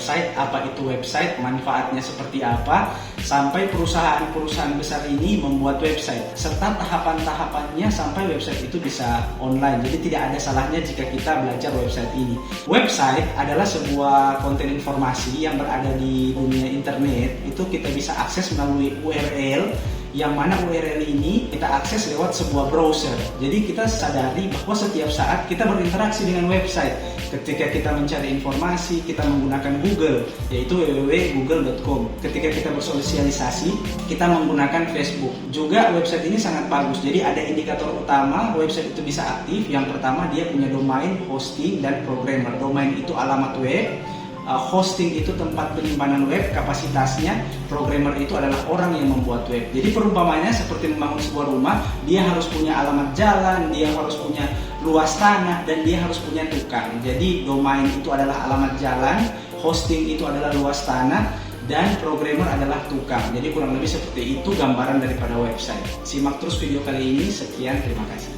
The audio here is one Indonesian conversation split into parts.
website, apa itu website, manfaatnya seperti apa, sampai perusahaan-perusahaan besar ini membuat website, serta tahapan-tahapannya sampai website itu bisa online. Jadi tidak ada salahnya jika kita belajar website ini. Website adalah sebuah konten informasi yang berada di dunia internet, itu kita bisa akses melalui URL, yang mana URL ini kita akses lewat sebuah browser. Jadi kita sadari bahwa setiap saat kita berinteraksi dengan website. Ketika kita mencari informasi, kita menggunakan Google, yaitu www.google.com. Ketika kita bersosialisasi, kita menggunakan Facebook. Juga website ini sangat bagus. Jadi ada indikator utama website itu bisa aktif. Yang pertama, dia punya domain, hosting, dan programmer. Domain itu alamat web, hosting itu tempat penyimpanan web, kapasitasnya, programmer itu adalah orang yang membuat web. Jadi perumpamannya seperti membangun sebuah rumah, dia harus punya alamat jalan, dia harus punya luas tanah, dan dia harus punya tukang. Jadi domain itu adalah alamat jalan, hosting itu adalah luas tanah, dan programmer adalah tukang. Jadi kurang lebih seperti itu gambaran daripada website. Simak terus video kali ini. Sekian, terima kasih.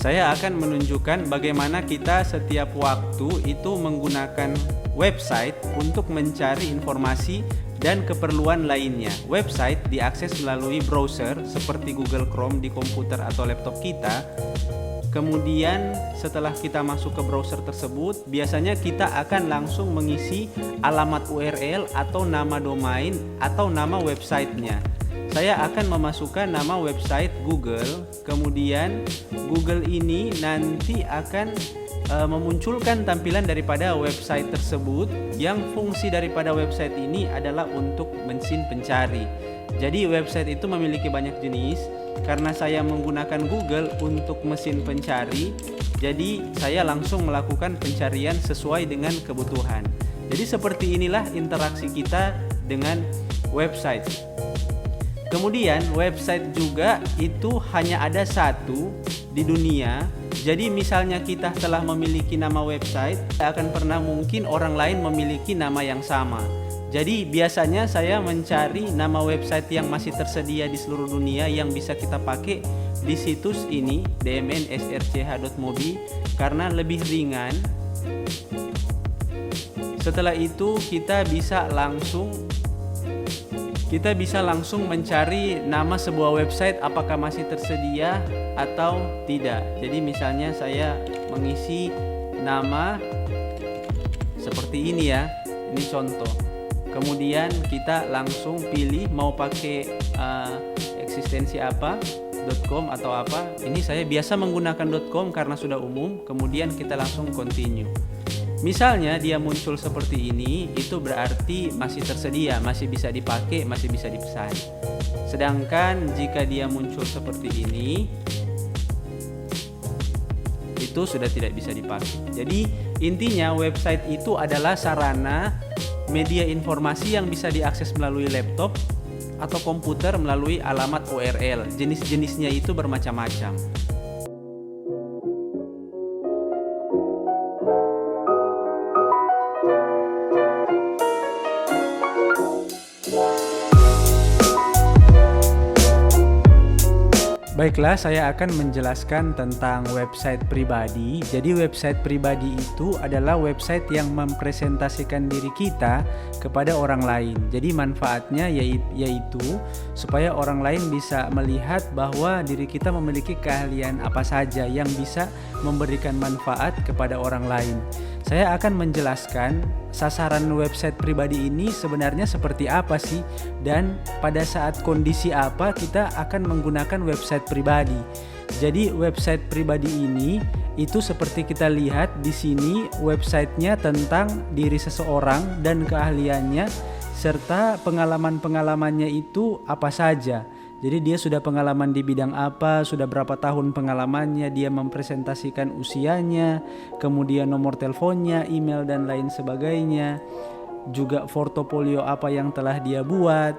Saya akan menunjukkan bagaimana kita setiap waktu itu menggunakan website untuk mencari informasi dan keperluan lainnya. Website diakses melalui browser seperti Google Chrome di komputer atau laptop kita. Kemudian setelah kita masuk ke browser tersebut, biasanya kita akan langsung mengisi alamat URL atau nama domain atau nama websitenya. Saya akan memasukkan nama website Google, kemudian Google ini nanti akan memunculkan tampilan daripada website tersebut, yang fungsi daripada website ini adalah untuk mesin pencari. Jadi website itu memiliki banyak jenis. Karena saya menggunakan Google untuk mesin pencari, jadi saya langsung melakukan pencarian sesuai dengan kebutuhan. Jadi seperti inilah interaksi kita dengan website. Kemudian website juga itu hanya ada satu di dunia. Jadi misalnya kita telah memiliki nama website, akan pernah mungkin orang lain memiliki nama yang sama. Jadi biasanya saya mencari nama website yang masih tersedia di seluruh dunia yang bisa kita pakai di situs ini, dmn-srch.mobi, karena lebih ringan. Setelah itu kita bisa langsung mencari nama sebuah website apakah masih tersedia atau tidak. Jadi misalnya saya mengisi nama seperti ini ya, ini contoh. Kemudian kita langsung pilih mau pakai eksistensi apa, .com atau apa. Ini saya biasa menggunakan .com karena sudah umum. Kemudian kita langsung continue. Misalnya dia muncul seperti ini, itu berarti masih tersedia, masih bisa dipakai, masih bisa dipesan. Sedangkan jika dia muncul seperti ini, itu sudah tidak bisa dipakai. Jadi intinya website itu adalah sarana media informasi yang bisa diakses melalui laptop atau komputer melalui alamat URL. Jenis-jenisnya itu bermacam-macam. Baiklah, saya akan menjelaskan tentang website pribadi. Jadi website pribadi itu adalah website yang mempresentasikan diri kita kepada orang lain. Jadi manfaatnya yaitu supaya orang lain bisa melihat bahwa diri kita memiliki keahlian apa saja yang bisa memberikan manfaat kepada orang lain. Saya akan menjelaskan sasaran website pribadi ini sebenarnya seperti apa sih, dan pada saat kondisi apa kita akan menggunakan website pribadi. Jadi website pribadi ini itu seperti kita lihat di sini, websitenya tentang diri seseorang dan keahliannya serta pengalaman-pengalamannya itu apa saja. Jadi dia sudah pengalaman di bidang apa, sudah berapa tahun pengalamannya, dia mempresentasikan usianya, kemudian nomor teleponnya, email dan lain sebagainya. Juga portofolio apa yang telah dia buat,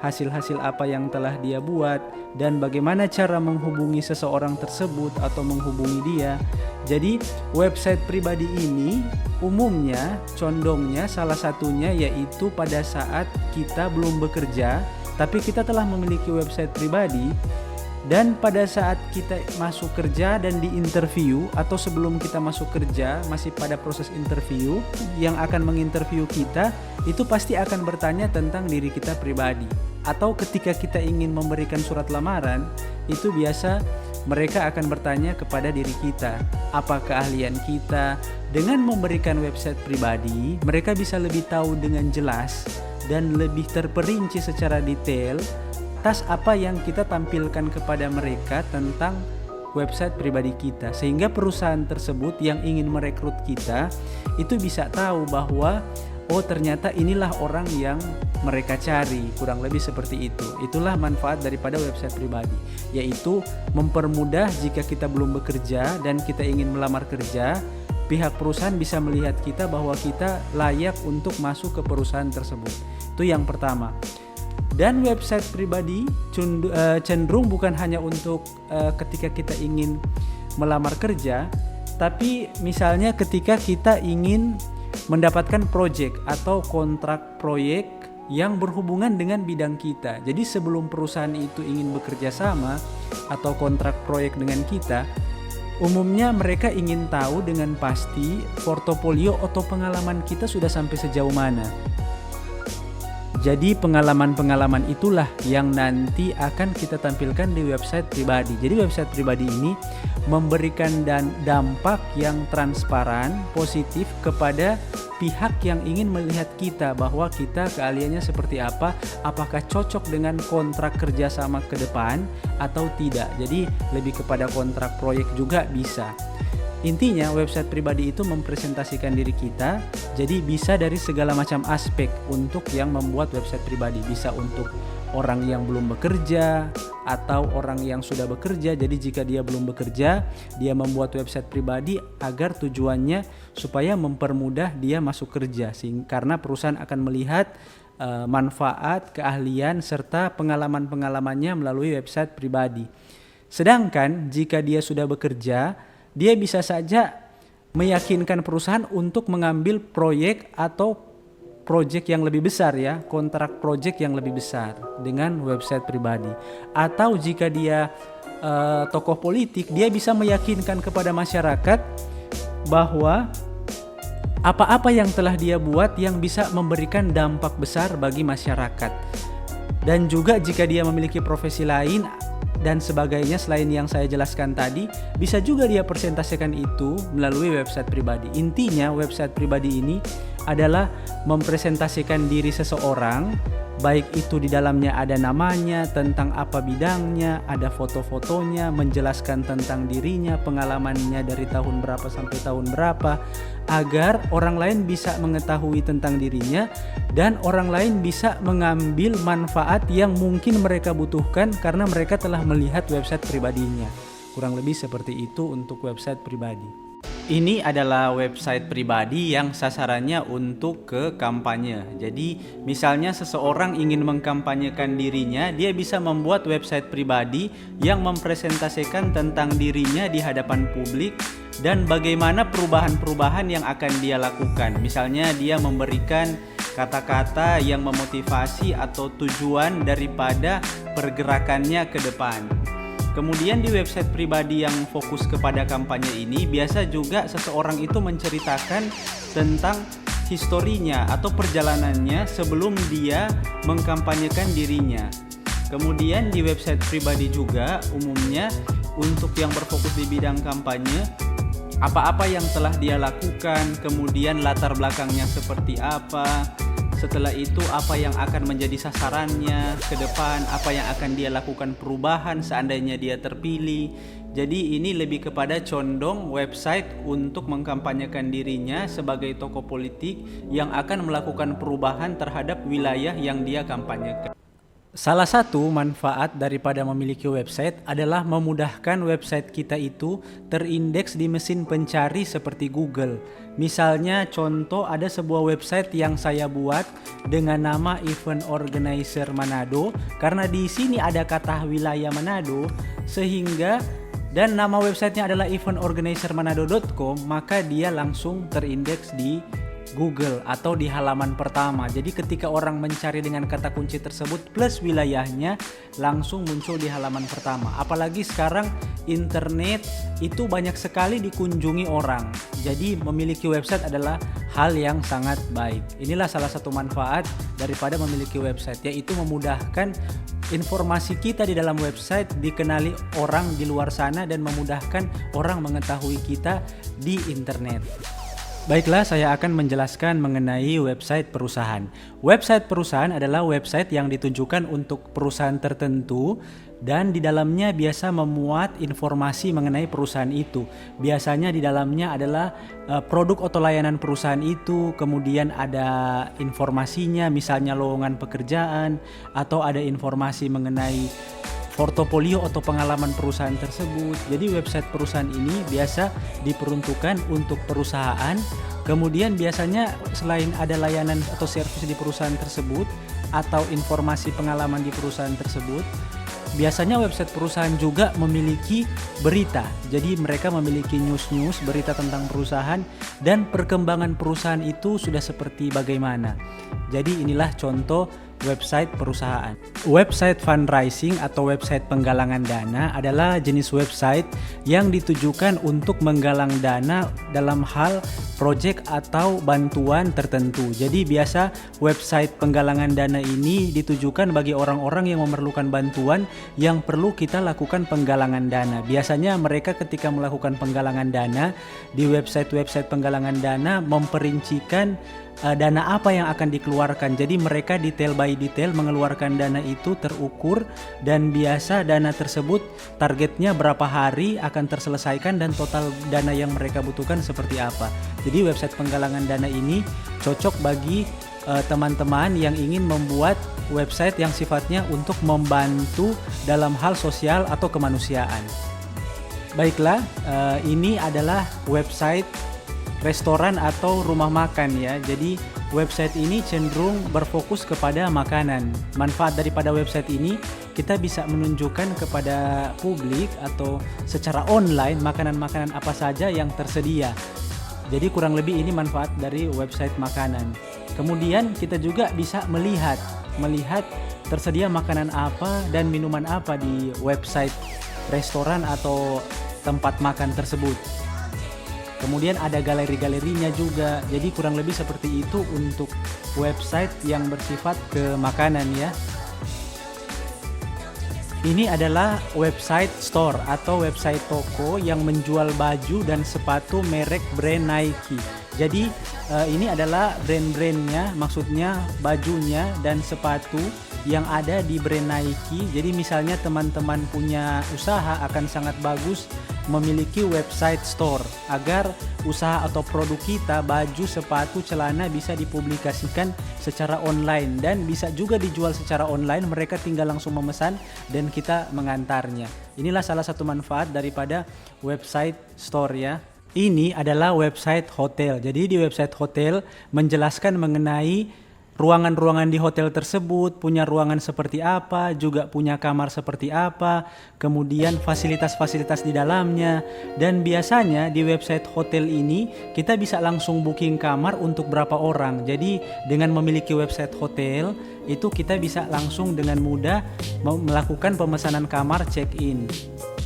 hasil-hasil apa yang telah dia buat, dan bagaimana cara menghubungi seseorang tersebut atau menghubungi dia. Jadi website pribadi ini umumnya, condongnya salah satunya yaitu pada saat kita belum bekerja, tapi kita telah memiliki website pribadi. Dan pada saat kita masuk kerja dan di interview, atau sebelum kita masuk kerja masih pada proses interview, yang akan menginterview kita itu pasti akan bertanya tentang diri kita pribadi. Atau ketika kita ingin memberikan surat lamaran, itu biasa mereka akan bertanya kepada diri kita, apa keahlian kita. Dengan memberikan website pribadi, mereka bisa lebih tahu dengan jelas dan lebih terperinci secara detail atas apa yang kita tampilkan kepada mereka tentang website pribadi kita, sehingga perusahaan tersebut yang ingin merekrut kita itu bisa tahu bahwa oh ternyata inilah orang yang mereka cari, kurang lebih seperti itu. Itulah manfaat daripada website pribadi, yaitu mempermudah jika kita belum bekerja dan kita ingin melamar kerja, pihak perusahaan bisa melihat kita bahwa kita layak untuk masuk ke perusahaan tersebut. Itu yang pertama. Dan website pribadi cenderung bukan hanya untuk ketika kita ingin melamar kerja, tapi misalnya ketika kita ingin mendapatkan proyek atau kontrak proyek yang berhubungan dengan bidang kita. Jadi sebelum perusahaan itu ingin bekerja sama atau kontrak proyek dengan kita, umumnya mereka ingin tahu dengan pasti portofolio atau pengalaman kita sudah sampai sejauh mana. Jadi pengalaman-pengalaman itulah yang nanti akan kita tampilkan di website pribadi. Jadi website pribadi ini memberikan dampak yang transparan, positif kepada pihak yang ingin melihat kita, bahwa kita keahliannya seperti apa, apakah cocok dengan kontrak kerjasama ke depan atau tidak. Jadi lebih kepada kontrak proyek juga bisa. Intinya website pribadi itu mempresentasikan diri kita, jadi bisa dari segala macam aspek untuk yang membuat website pribadi. Bisa untuk orang yang belum bekerja atau orang yang sudah bekerja. Jadi jika dia belum bekerja, dia membuat website pribadi agar tujuannya supaya mempermudah dia masuk kerja, karena perusahaan akan melihat manfaat, keahlian, serta pengalaman-pengalamannya melalui website pribadi. Sedangkan jika dia sudah bekerja, dia bisa saja meyakinkan perusahaan untuk mengambil proyek atau proyek yang lebih besar, ya, kontrak proyek yang lebih besar dengan website pribadi. Atau jika dia tokoh politik, dia bisa meyakinkan kepada masyarakat bahwa apa-apa yang telah dia buat yang bisa memberikan dampak besar bagi masyarakat. Dan juga jika dia memiliki profesi lain dan sebagainya selain yang saya jelaskan tadi, bisa juga dia presentasikan itu melalui website pribadi. Intinya website pribadi ini adalah mempresentasikan diri seseorang, baik itu di dalamnya ada namanya, tentang apa bidangnya, ada foto-fotonya, menjelaskan tentang dirinya, pengalamannya dari tahun berapa sampai tahun berapa, agar orang lain bisa mengetahui tentang dirinya dan orang lain bisa mengambil manfaat yang mungkin mereka butuhkan karena mereka telah melihat website pribadinya. Kurang lebih seperti itu untuk website pribadi. Ini adalah website pribadi yang sasarannya untuk ke kampanye. Jadi misalnya seseorang ingin mengkampanyekan dirinya, dia bisa membuat website pribadi yang mempresentasikan tentang dirinya di hadapan publik dan bagaimana perubahan-perubahan yang akan dia lakukan. Misalnya dia memberikan kata-kata yang memotivasi atau tujuan daripada pergerakannya ke depan. Kemudian di website pribadi yang fokus kepada kampanye ini, biasa juga seseorang itu menceritakan tentang historinya atau perjalanannya sebelum dia mengkampanyekan dirinya. Kemudian di website pribadi juga umumnya untuk yang berfokus di bidang kampanye, apa-apa yang telah dia lakukan, kemudian latar belakangnya seperti apa. Setelah itu apa yang akan menjadi sasarannya ke depan, apa yang akan dia lakukan perubahan seandainya dia terpilih. Jadi ini lebih kepada condong website untuk mengkampanyekan dirinya sebagai tokoh politik yang akan melakukan perubahan terhadap wilayah yang dia kampanyekan. Salah satu manfaat daripada memiliki website adalah memudahkan website kita itu terindeks di mesin pencari seperti Google. Misalnya contoh ada sebuah website yang saya buat dengan nama Event Organizer Manado, karena di sini ada kata wilayah Manado sehingga dan nama websitenya adalah eventorganizermanado.com, maka dia langsung terindeks di Google atau di halaman pertama. Jadi ketika orang mencari dengan kata kunci tersebut plus wilayahnya, langsung muncul di halaman pertama. Apalagi sekarang internet itu banyak sekali dikunjungi orang. Jadi memiliki website adalah hal yang sangat baik. Inilah salah satu manfaat daripada memiliki website, yaitu memudahkan informasi kita di dalam website dikenali orang di luar sana dan memudahkan orang mengetahui kita di internet. Baiklah, saya akan menjelaskan mengenai website perusahaan. Website perusahaan adalah website yang ditujukan untuk perusahaan tertentu dan di dalamnya biasa memuat informasi mengenai perusahaan itu. Biasanya di dalamnya adalah produk atau layanan perusahaan itu, kemudian ada informasinya, misalnya lowongan pekerjaan, atau ada informasi mengenai portofolio atau pengalaman perusahaan tersebut. Jadi website perusahaan ini biasa diperuntukkan untuk perusahaan. Kemudian biasanya selain ada layanan atau servis di perusahaan tersebut atau informasi pengalaman di perusahaan tersebut, biasanya website perusahaan juga memiliki berita. Jadi mereka memiliki news-news, berita tentang perusahaan dan perkembangan perusahaan itu sudah seperti bagaimana. Jadi inilah contoh website perusahaan. Website fundraising atau website penggalangan dana adalah jenis website yang ditujukan untuk menggalang dana dalam hal proyek atau bantuan tertentu. Jadi biasa website penggalangan dana ini ditujukan bagi orang-orang yang memerlukan bantuan yang perlu kita lakukan penggalangan dana. Biasanya mereka ketika melakukan penggalangan dana di website-website penggalangan dana memperincikan dana apa yang akan dikeluarkan. Jadi mereka detail by detail mengeluarkan dana itu terukur dan biasa dana tersebut targetnya berapa hari akan terselesaikan dan total dana yang mereka butuhkan seperti apa. Jadi website penggalangan dana ini cocok bagi teman-teman yang ingin membuat website yang sifatnya untuk membantu dalam hal sosial atau kemanusiaan. Baiklah, ini adalah website restoran atau rumah makan ya. Jadi website ini cenderung berfokus kepada makanan. Manfaat daripada website ini, kita bisa menunjukkan kepada publik atau secara online makanan-makanan apa saja yang tersedia. Jadi kurang lebih ini manfaat dari website makanan. Kemudian kita juga bisa melihat tersedia makanan apa dan minuman apa di website restoran atau tempat makan tersebut. Kemudian ada galeri-galerinya juga. Jadi kurang lebih seperti itu untuk website yang bersifat ke makanan ya. Ini adalah website store atau website toko yang menjual baju dan sepatu merek brand Nike. Jadi ini adalah brand-brandnya, maksudnya bajunya dan sepatu yang ada di brand Nike. Jadi misalnya teman-teman punya usaha akan sangat bagus memiliki website store agar usaha atau produk kita, baju, sepatu, celana bisa dipublikasikan secara online dan bisa juga dijual secara online. Mereka tinggal langsung memesan dan kita mengantarnya. Inilah salah satu manfaat daripada website store ya. Ini adalah website hotel. Jadi di website hotel menjelaskan mengenai ruangan-ruangan di hotel tersebut, punya ruangan seperti apa, juga punya kamar seperti apa, kemudian fasilitas-fasilitas di dalamnya. Dan biasanya di website hotel ini kita bisa langsung booking kamar untuk berapa orang. Jadi dengan memiliki website hotel itu kita bisa langsung dengan mudah melakukan pemesanan kamar check-in.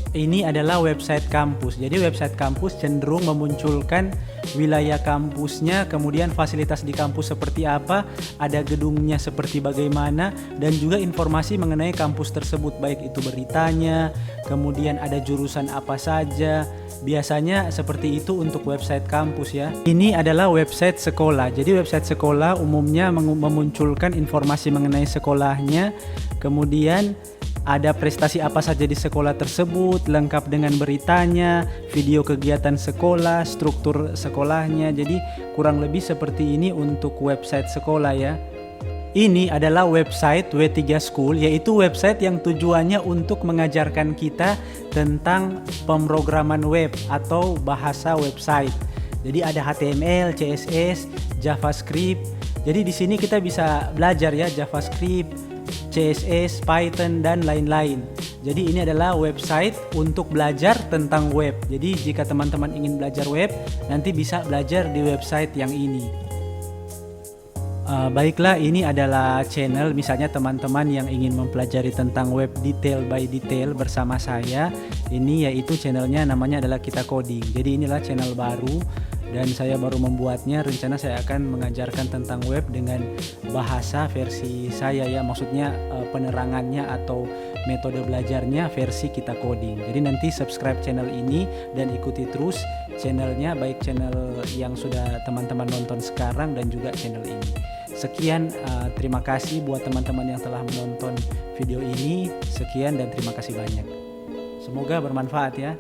Ini adalah website kampus. Jadi website kampus cenderung memunculkan wilayah kampusnya, kemudian fasilitas di kampus seperti apa, ada gedungnya seperti bagaimana, dan juga informasi mengenai kampus tersebut, baik itu beritanya, kemudian ada jurusan apa saja. Biasanya seperti itu untuk website kampus ya. Ini adalah website sekolah. Jadi website sekolah umumnya memunculkan informasi mengenai sekolahnya, kemudian ada prestasi apa saja di sekolah tersebut, lengkap dengan beritanya, video kegiatan sekolah, struktur sekolahnya. Jadi kurang lebih seperti ini untuk website sekolah ya. Ini adalah website W3 School, yaitu website yang tujuannya untuk mengajarkan kita tentang pemrograman web atau bahasa website. Jadi ada HTML, CSS, JavaScript. Jadi di sini kita bisa belajar ya JavaScript, CSS, Python dan lain-lain. Jadi ini adalah website untuk belajar tentang web. Jadi jika teman-teman ingin belajar web, nanti bisa belajar di website yang ini. Baiklah, ini adalah channel misalnya teman-teman yang ingin mempelajari tentang web detail by detail bersama saya. Ini yaitu channelnya namanya adalah Kita Coding. Jadi inilah channel baru dan saya baru membuatnya. Rencana saya akan mengajarkan tentang web dengan bahasa versi saya ya, maksudnya penerangannya atau metode belajarnya versi Kita Coding. Jadi nanti subscribe channel ini dan ikuti terus channelnya, baik channel yang sudah teman-teman nonton sekarang dan juga channel ini. Sekian, terima kasih buat teman-teman yang telah menonton video ini. Sekian dan terima kasih banyak. Semoga bermanfaat ya.